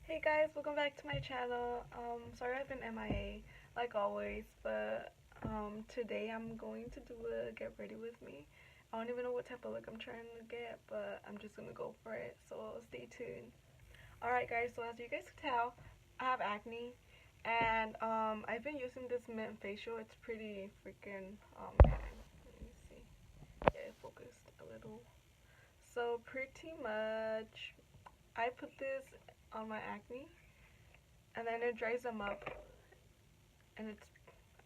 Hey guys, welcome back to my channel. Sorry I've been MIA like always, but today I'm going to do a get ready with me. I don't even know what type of look I'm trying to get, but I'm just gonna go for it, so stay tuned. Alright guys, so as you guys can tell, I have acne, and I've been using this mint facial. It's pretty freaking let me see. Yeah, it focused a little. So pretty much I put this on my acne and then it dries them up, and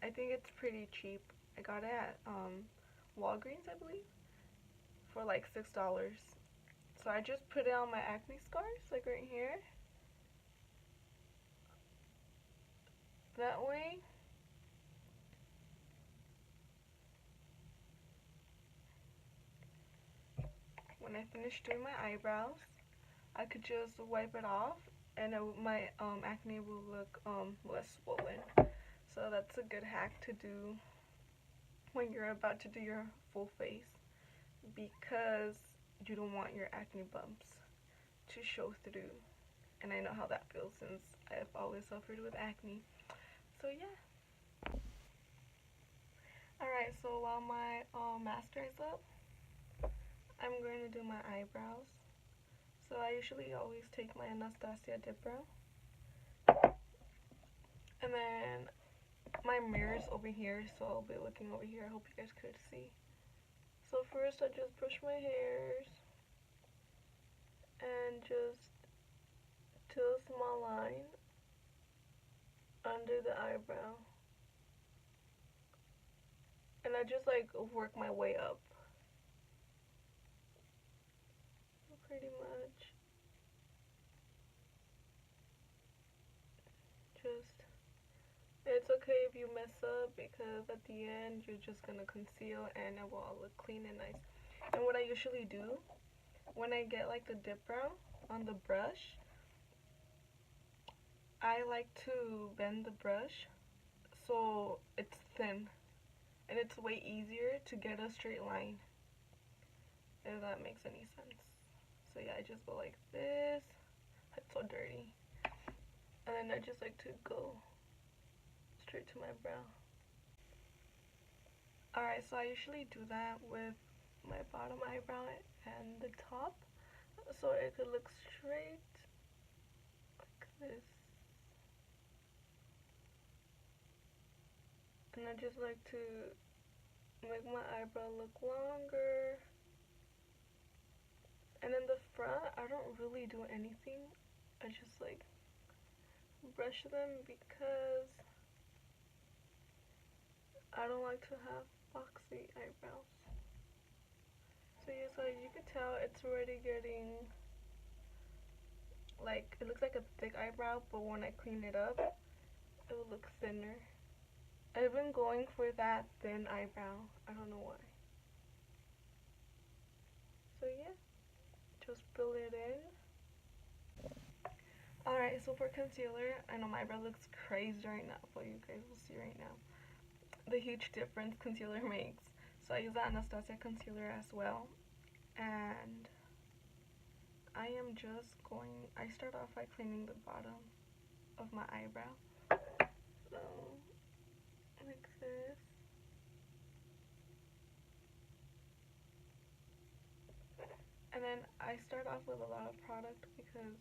I think it's pretty cheap. I got it at Walgreens, I believe, for like $6. So I just put it on my acne scars, like right here. That way when I finish doing my eyebrows, I could just wipe it off, and my acne will look less swollen. So that's a good hack to do when you're about to do your full face, because you don't want your acne bumps to show through. And I know how that feels since I've always suffered with acne. So yeah. Alright, so while my mascara is up, I'm going to do my eyebrows. So I usually always take my Anastasia dip brow, and then my mirror's over here, so I'll be looking over here. I hope you guys could see. So first I just brush my hairs and just do a small line under the eyebrow, and I just like work my way up pretty much. Just, it's okay if you mess up, because at the end you're just gonna conceal and it will all look clean and nice. And what I usually do when I get like the dip brow on the brush, I like to bend the brush so it's thin, and it's way easier to get a straight line, if that makes any sense. So yeah, I just go like this. It's so dirty. And then I just like to go straight to my brow. Alright, so I usually do that with my bottom eyebrow and the top, so it could look straight like this. And I just like to make my eyebrow look longer. And in the front, I don't really do anything. I just like brush them because I don't like to have boxy eyebrows. So yeah, so as you can tell, it's already getting like, it looks like a thick eyebrow, but when I clean it up, it will look thinner. I've been going for that thin eyebrow. I don't know why. So yeah, just fill it in. Alright, so for concealer, I know my eyebrow looks crazy right now, but you guys will see right now the huge difference concealer makes. So I use the Anastasia concealer as well, and I am just going, I start off by cleaning the bottom of my eyebrow. So, like this. And then I start off with a lot of product because,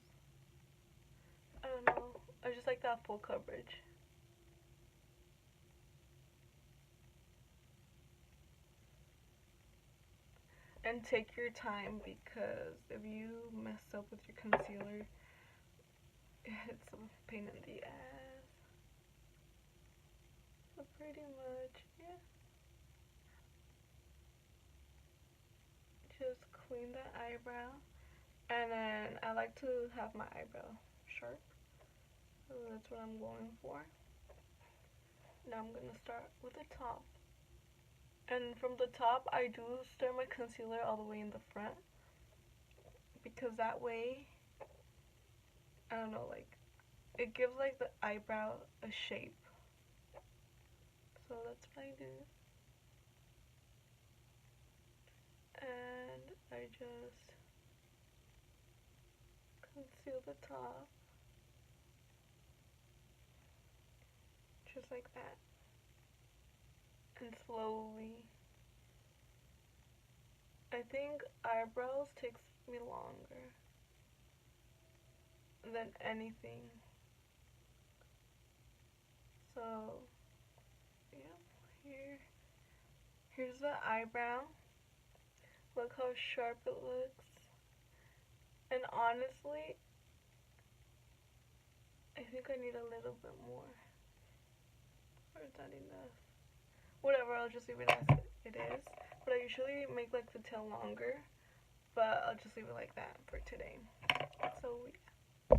I don't know, I just like that full coverage. And take your time, because if you mess up with your concealer, it's a pain in the ass. So pretty much, yeah. Just clean the eyebrow. And then I like to have my eyebrow sharp. So that's what I'm going for. Now I'm going to start with the top. And from the top, I do start my concealer all the way in the front, because that way, I don't know, like, it gives like the eyebrow a shape. So that's what I do. And I just conceal the top. just like that, and slowly. I think eyebrows takes me longer than anything. So, yeah, here's the eyebrow. Look how sharp it looks. And honestly, I think I need a little bit more. Or is that enough? Whatever, I'll just leave it as it is. But I usually make like the tail longer, but I'll just leave it like that for today. So yeah.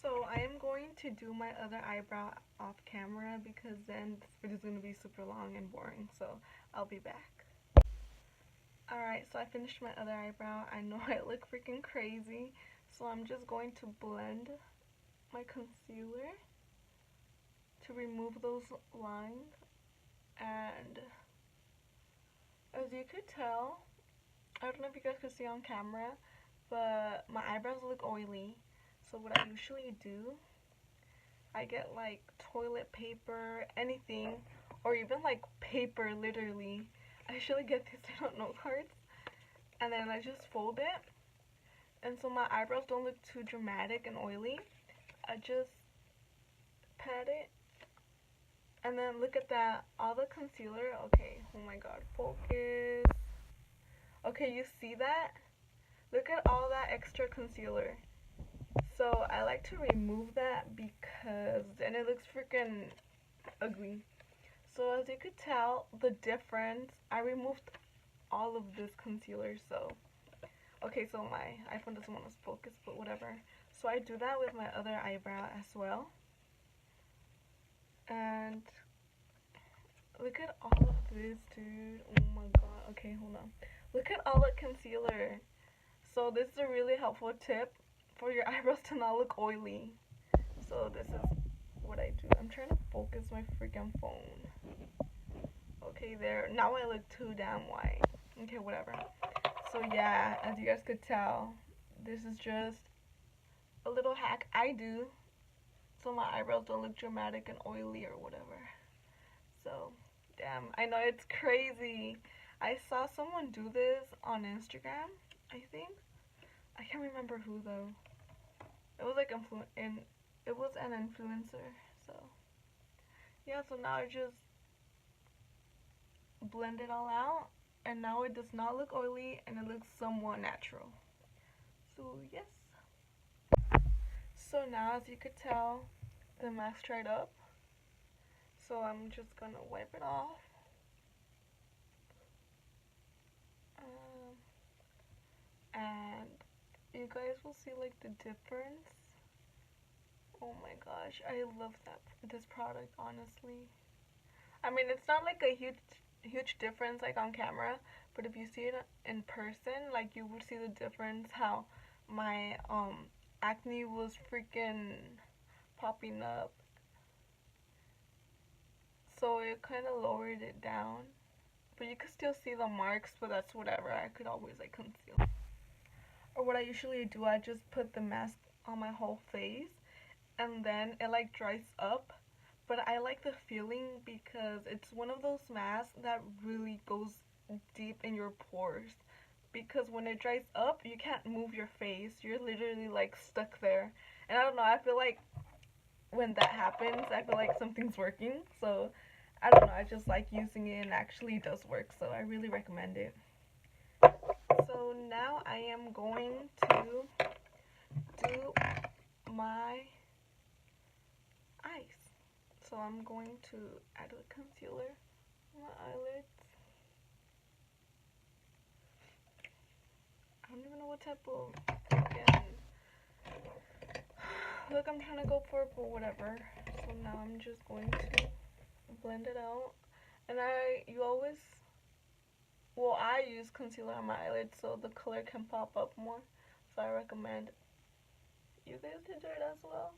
So I am going to do my other eyebrow off camera because then this video is going to be super long and boring. So I'll be back. Alright, so I finished my other eyebrow. I know I look freaking crazy. So I'm just going to blend my concealer to remove those lines. And as you could tell, I don't know if you guys could see on camera, but my eyebrows look oily. So what I usually do, I get like toilet paper, anything, or even like paper, literally. I usually get these little note cards, and then I just fold it. And so my eyebrows don't look too dramatic and oily. I just pat it. And then look at that, all the concealer. Okay, oh my god, focus. Okay, you see that? Look at all that extra concealer. So I like to remove that because then it looks freaking ugly. So as you could tell, the difference, I removed all of this concealer. So, okay, so my iPhone doesn't want to focus, but whatever. So I do that with my other eyebrow as well. And look at all of this, dude. Oh my god. Okay, hold on. Look at all the concealer. So this is a really helpful tip for your eyebrows to not look oily. So this is what I do. I'm trying to focus my freaking phone. Okay, there. Now I look too damn white. Okay, whatever. So yeah, as you guys could tell, this is just a little hack I do so my eyebrows don't look dramatic and oily or whatever. So, damn, I know it's crazy. I saw someone do this on Instagram, I think. I can't remember who though. It was like it was an influencer. So yeah, so now I just blend it all out, and now it does not look oily and it looks somewhat natural. So yes. So now, as you could tell, the mask dried up. So I'm just gonna wipe it off. And you guys will see like the difference. Oh my gosh, I love this product, honestly. I mean, it's not like a huge difference like on camera, but if you see it in person, like you would see the difference how my acne was freaking popping up. So it kind of lowered it down, but you could still see the marks, but that's whatever. I could always like conceal. Or what I usually do, I just put the mask on my whole face and then it like dries up. But I like the feeling because it's one of those masks that really goes deep in your pores. Because when it dries up, you can't move your face. You're literally like stuck there. And I don't know, I feel like when that happens, I feel like something's working. So I don't know, I just like using it and it actually does work. So I really recommend it. So now I am going to do my eyes. So I'm going to add a concealer on my eyelids. I don't even know what type of look I'm trying to go for, but whatever. So now I'm just going to blend it out. And I use concealer on my eyelids so the color can pop up more. So I recommend you guys to do it as well.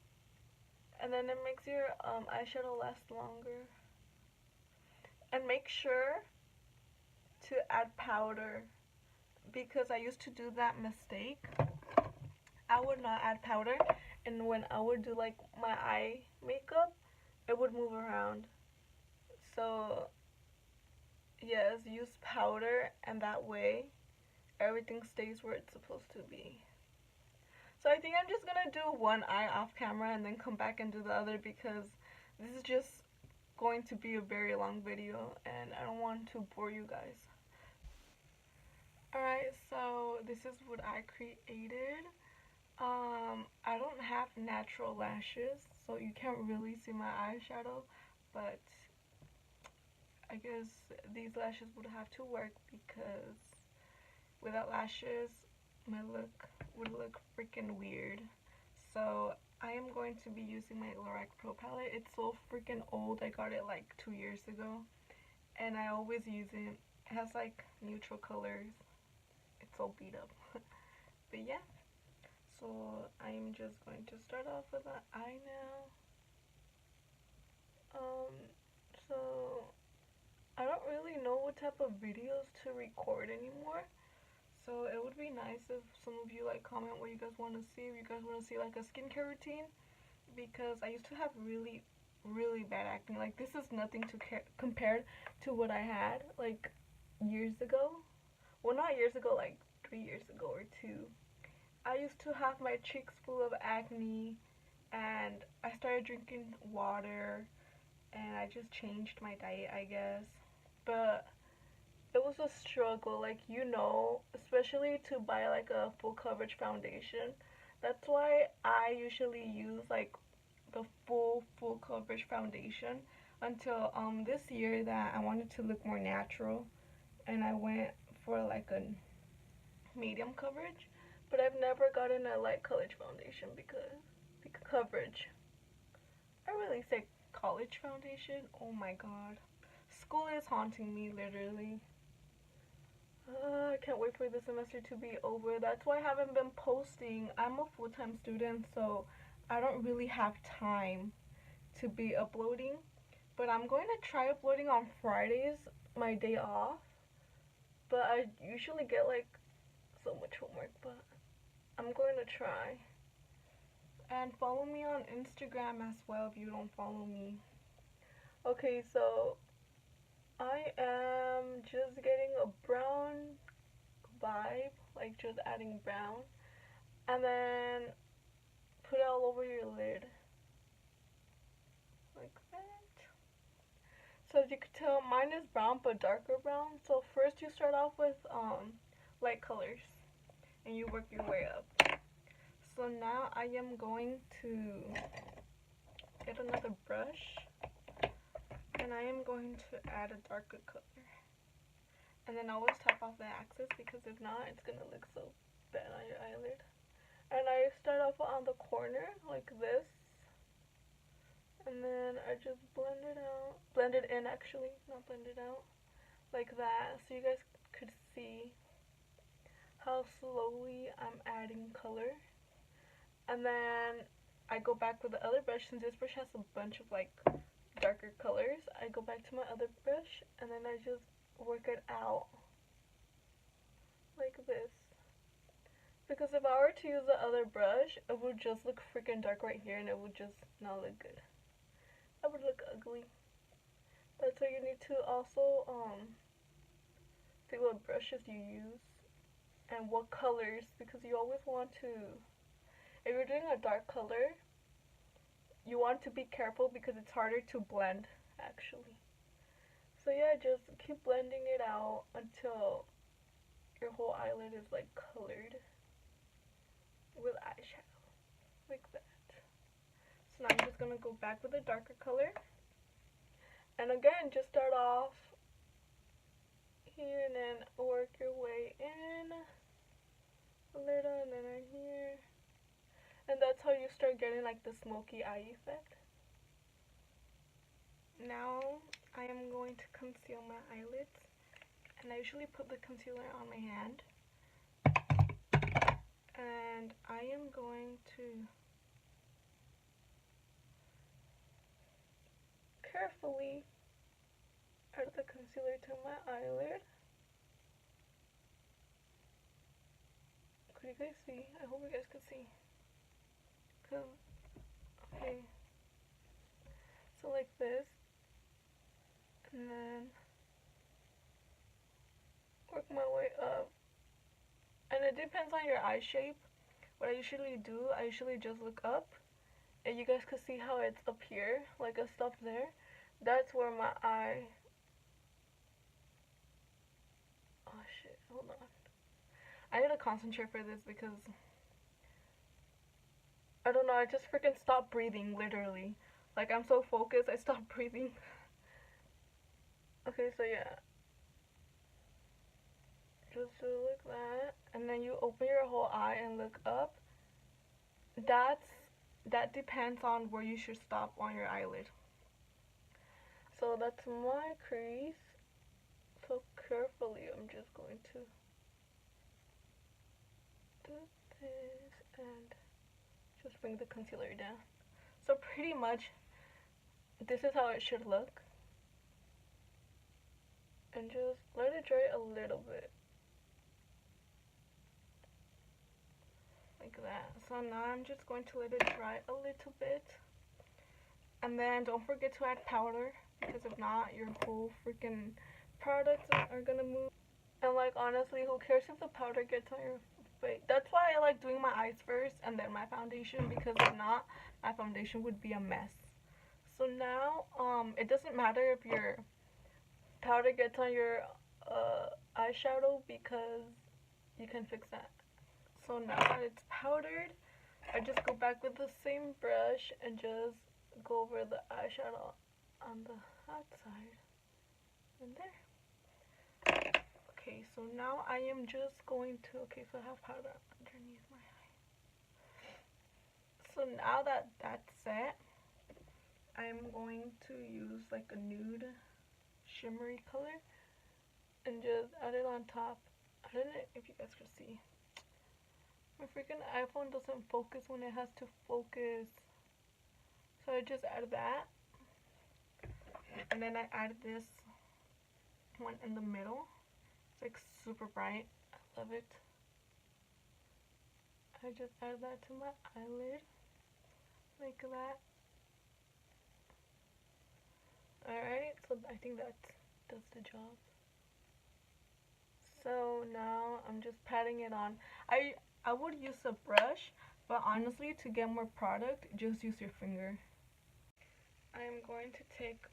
And then it makes your eyeshadow last longer. And make sure to add powder, because I used to do that mistake. I would not add powder, and when I would do like my eye makeup, it would move around. So yes, use powder, and that way everything stays where it's supposed to be. So I think I'm just gonna do one eye off camera and then come back and do the other, because this is just going to be a very long video and I don't want to bore you guys. Alright, so this is what I created. I don't have natural lashes, so you can't really see my eyeshadow, but I guess these lashes would have to work, because without lashes my look would look freaking weird. So I am going to be using my Lorac Pro Palette. It's so freaking old. I got it like 2 years ago and I always use it. It has like neutral colors. It's all beat up. But yeah, so I'm just going to start off with an eye now. So I don't really know what type of videos to record anymore. So it would be nice if some of you like comment what you guys want to see. If you guys want to see like a skincare routine, because I used to have really bad acne. Like this is nothing to compared to what I had like years ago. Well, not years ago, like 3 years ago or 2. I used to have my cheeks full of acne, and I started drinking water, and I just changed my diet, I guess. But it was a struggle, like, you know, especially to buy like a full coverage foundation. That's why I usually use like the full coverage foundation until this year that I wanted to look more natural, and I went for like a medium coverage. But I've never gotten a light coverage foundation because coverage. I really say college foundation. Oh my god, school is haunting me literally. I can't wait for the semester to be over. That's why I haven't been posting. I'm a full-time student, so I don't really have time to be uploading. But I'm going to try uploading on Fridays, my day off. But I usually get like so much homework, but I'm going to try. And follow me on Instagram as well if you don't follow me. Okay, so I am just getting a brown vibe, like just adding brown, and then put it all over your lid, like that. So as you can tell, mine is brown but darker brown. So first you start off with light colors, and you work your way up. So now I am going to get another brush, and I am going to add a darker color. And then always tap off the axis, because if not, it's gonna look so bad on your eyelid. And I start off on the corner like this, and then I just blend it out, blend it in actually, not blend it out, like that, so you guys could see how slowly I'm adding color. And then I go back with the other brush. Since this brush has a bunch of like darker colors, I go back to my other brush, and then I just work it out like this. Because if I were to use the other brush, it would just look freaking dark right here, and it would just not look good. That would look ugly. That's why you need to also see what brushes you use and what colors, because you always want to, if you're doing a dark color, you want to be careful because it's harder to blend actually. So yeah, just keep blending it out until your whole eyelid is like colored with eyeshadow, like that. So now I'm just gonna go back with a darker color, and again, just start off here and then work your way in a little, and then right here, and that's how you start getting like the smoky eye effect. Now I am going to conceal my eyelids, and I usually put the concealer on my hand, and I am going to carefully add the concealer to my eyelid. Could you guys see? I hope you guys could see. Okay. So like this, and then work my way up. And it depends on your eye shape. What I usually do, I usually just look up, and you guys can see how it's up here, like a stuff there. That's where my eye. Oh shit! Hold on. I need to concentrate for this because I don't know. I just freaking stopped breathing, literally. Like I'm so focused, I stopped breathing. Okay, so yeah. Just do like that, and then you open your whole eye and look up. That depends on where you should stop on your eyelid. So that's my crease. So carefully, I'm just going to do this and just bring the concealer down. So pretty much, this is how it should look. And just let it dry a little bit. Like that. So now I'm just going to let it dry a little bit. And then don't forget to add powder, because if not, your whole freaking products are gonna move. And like honestly, who cares if the powder gets on your face? That's why I like doing my eyes first and then my foundation, because if not, my foundation would be a mess. So now, it doesn't matter if your powder gets on your eyeshadow, because you can fix that. So now that it's powdered, I just go back with the same brush and just go over the eyeshadow on the hot side and there. Okay, so now I am just going to, okay, so I have powder underneath my eye. So now that that's set, I'm going to use like a nude shimmery color and just add it on top. I don't know if you guys can see. My freaking iPhone doesn't focus when it has to focus. So I just add that. And then I add this one in the middle. It's like super bright. I love it. I just add that to my eyelid. Like that. Alright, so I think that does the job. So now I'm just patting it on. I would use a brush, but honestly, to get more product, just use your finger. I'm going to take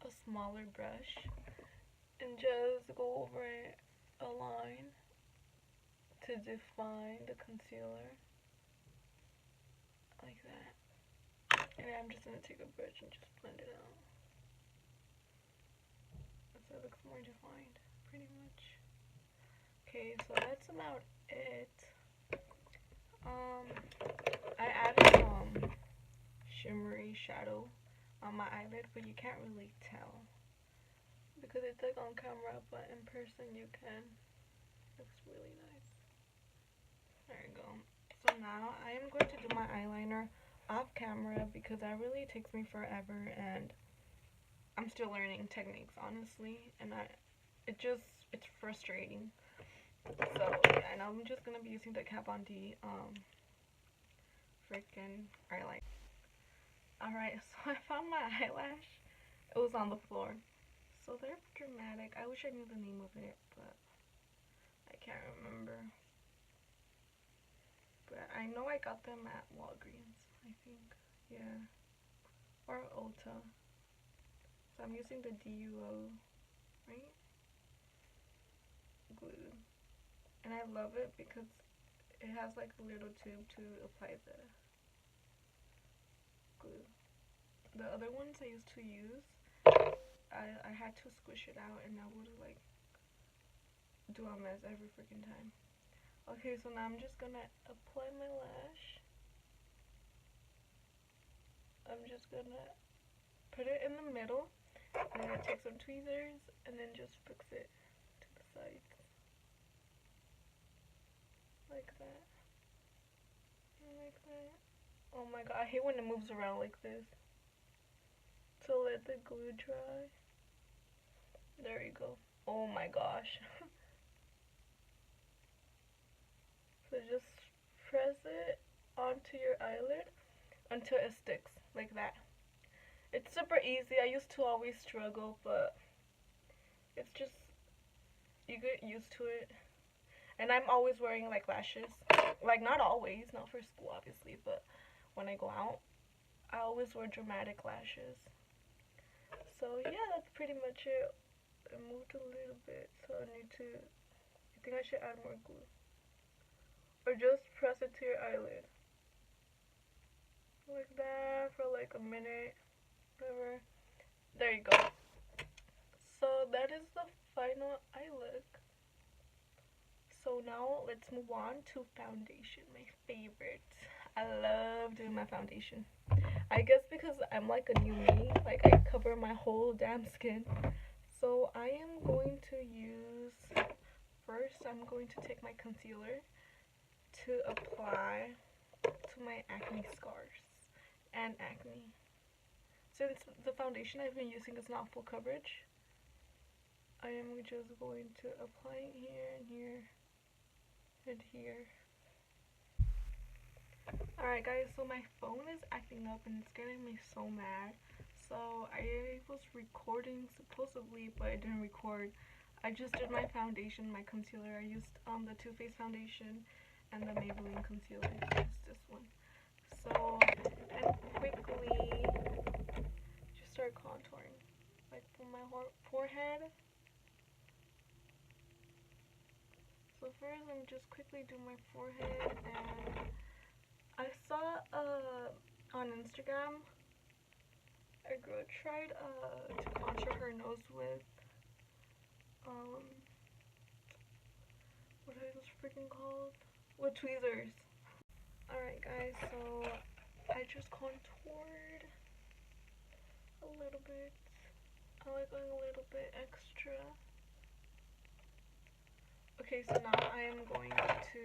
a smaller brush and just go over a line to define the concealer, like that. And I'm just going to take a brush and just blend it out so it looks more defined, pretty much. Okay, so that's about it. I added some shimmery shadow on my eyelid, but you can't really tell because it's like on camera, but in person you can. Looks really nice. There you go. So now I am going to do my eyeliner off camera because that really takes me forever, and I'm still learning techniques, honestly, and it's frustrating. So yeah, and I'm just gonna be using the Kat Von D freaking eyeliner. Alright, so I found my eyelash. It was on the floor. So they're dramatic. I wish I knew the name of it, but I can't remember. But I know I got them at Walgreens, I think. Yeah. Or Ulta. So I'm using the DUO, right? Glue. And I love it because it has like a little tube to apply the glue. The other ones I used to use, I had to squish it out and I would like do a mess every freaking time. Okay, so now I'm just gonna apply my lash. I'm just gonna put it in the middle, and then I take some tweezers and then just fix it to the sides. Like that. And like that. Oh my god, I hate when it moves around like this. So let the glue dry. There you go. Oh my gosh. So just press it onto your eyelid until it sticks, like that. It's super easy. I used to always struggle, but it's just, you get used to it. And I'm always wearing like lashes. Like not always, not for school obviously, but when I go out, I always wear dramatic lashes. So yeah, that's pretty much it. I moved a little bit, so I think I should add more glue. Or just press it to your eyelid. Like that for like a minute, whatever. There you go. So that is the final eye look. So now let's move on to foundation, my favorite. I love doing my foundation. I guess because I'm like a new me, like I cover my whole damn skin. So I am going to use, first I'm going to take my concealer to apply to my acne scars and acne. Since the foundation I've been using is not full coverage, I am just going to apply it here and here and here. Alright guys, so my phone is acting up and it's getting me so mad. So I was recording supposedly, but I didn't record. I just did my foundation, my concealer. I used the Too Faced foundation and the Maybelline concealer. It's this one. So and quickly just start contouring, like from my forehead. So first I'm just quickly doing my forehead, and I saw on Instagram a girl tried to contour her nose with what are those freaking called? With tweezers. Alright guys, so I just contoured a little bit. I like going a little bit extra. Okay, so now I am going to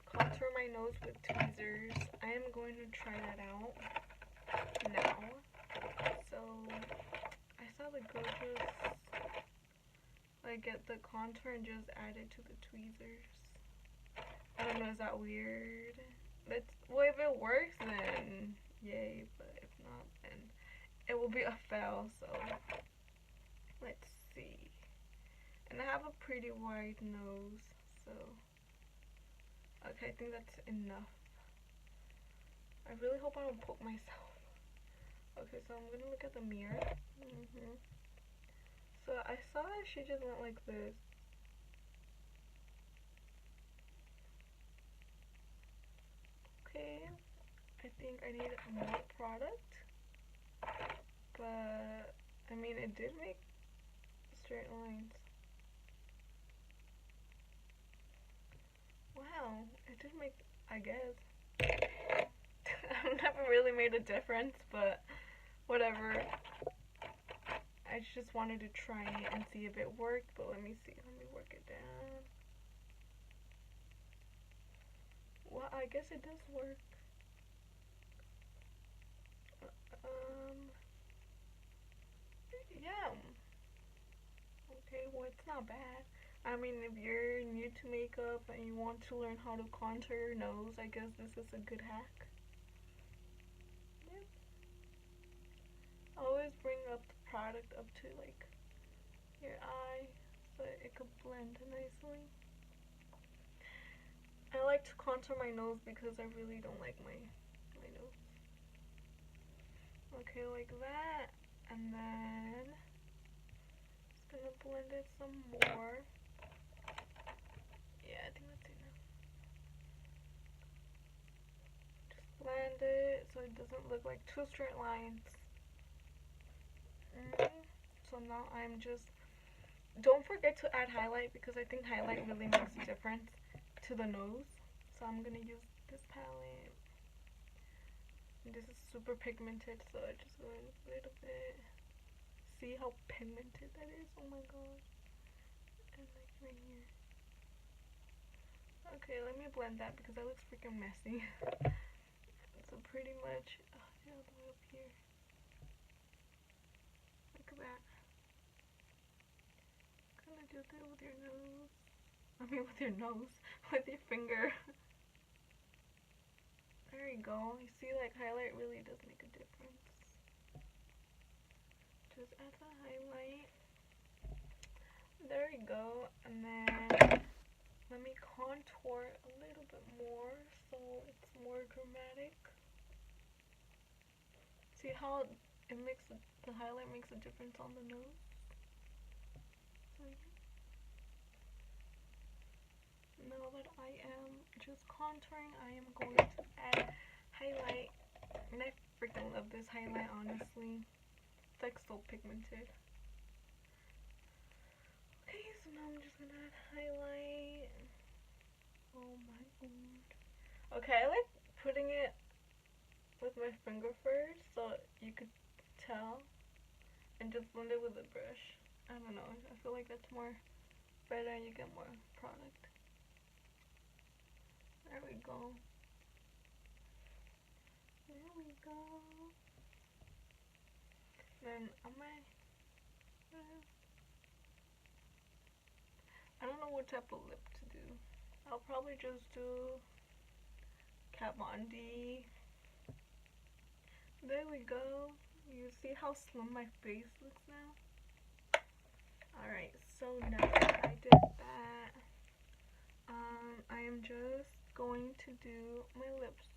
contour my nose with tweezers. I am going to try that out now. So I saw the girl just like get the contour and just add it to the tweezers. I don't know, is that weird? Well, if it works then yay, but if not then it will be a fail. So let's see. And I have a pretty wide nose, so okay, I think that's enough. I really hope I don't poke myself. Okay, so I'm gonna look at the mirror. So I saw she just went like this. Okay, I think I need more product, but I mean it did make straight lines. Wow, it did make, I guess. I've never really made a difference, but whatever. I just wanted to try it and see if it worked, but let me see. Let me work it down. Well, I guess it does work. Yeah. Okay, well, it's not bad. I mean, if you're new to makeup and you want to learn how to contour your nose, I guess this is a good hack. Yep. Always bring up the product up to like your eye so it could blend nicely. I like to contour my nose because I really don't like my nose. Okay, like that, and then just gonna blend it some more. Yeah, I think that's enough. Just blend it so it doesn't look like two straight lines. So now I'm just, don't forget to add highlight because I think highlight really makes a difference to the nose. So I'm gonna use this palette. This is super pigmented, so I just go a little bit. See how pigmented that is? Oh my god. And like right here. Okay, let me blend that because that looks freaking messy. So pretty much, yeah, all the way up here. Look at that. Gonna do that with your nose. I mean with your nose. With your finger. There you go. You see, like highlight really does make a difference. just add the highlight. There we go. And then let me contour a little bit more so it's more dramatic. See how it makes the highlight makes a difference on the nose? So yeah. Now that I am just contouring, I am going to add highlight. And I freaking love this highlight, honestly. It's like so pigmented. Okay, so now I'm just gonna add highlight. Oh my god. Okay, I like putting it with my finger first so you could tell, and just blend it with a brush. I don't know, I feel like that's more better and you get more product. There we go. There we go. Then on my I don't know what type of lip to do. I'll probably just do Kat Von D. There we go. You see how slim my face looks now? Alright, so now that I did that, I am just going to do my lips.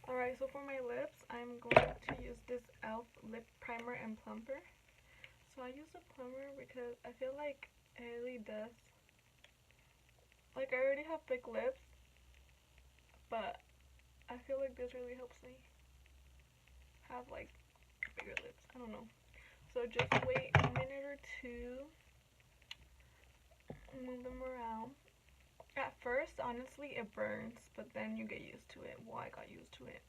Alright, so for my lips, I'm going to use this e.l.f. lip primer and plumper. So I use a plumber because I feel like it really does. Like, I already have thick lips, but I feel like this really helps me have like bigger lips. I don't know. So just wait a minute or two, move them around. At first, honestly, it burns, but then you get used to it. Well, I got used to it.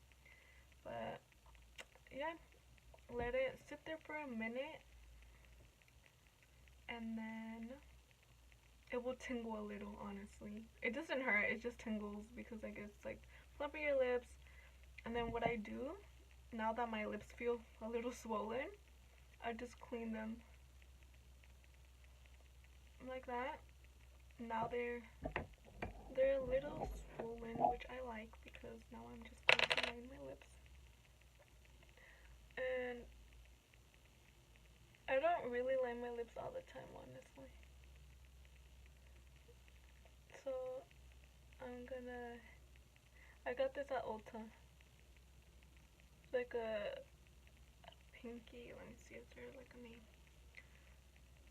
But yeah, let it sit there for a minute, and then it will tingle a little, honestly. It doesn't hurt, it just tingles because I guess like fluffy your lips. And then what I do, now that my lips feel a little swollen, I just clean them like that. Now they're a little swollen, which I like because now I'm just going to line my lips. And I don't really line my lips all the time, honestly. So I got this at Ulta. It's like a pinky, let me see, is there like a name?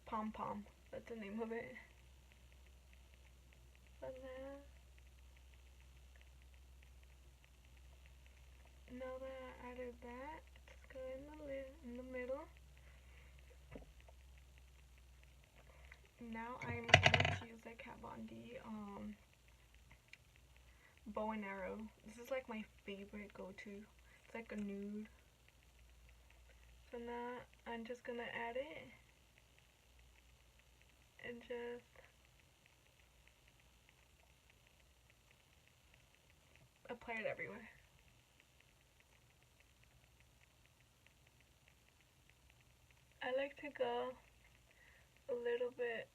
Pom Pom, that's the name of it. But now that I added that, just go in the middle. Now I'm going to use the Kat Von D bow and arrow. This is like my favorite go-to. It's like a nude. So now I'm just gonna add it and just apply it everywhere. I like to go a little bit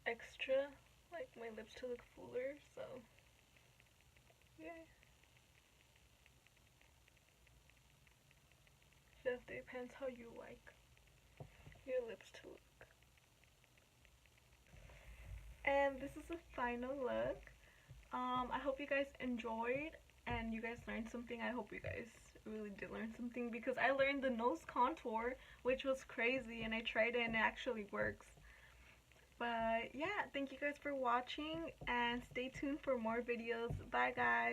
extra, like my lips to look fuller, so yeah. Just depends how you like your lips to look. And this is the final look. I hope you guys enjoyed and you guys learned something. I hope you guys really did learn something because I learned the nose contour, which was crazy, and I tried it and it actually works. But yeah, thank you guys for watching and stay tuned for more videos. Bye guys.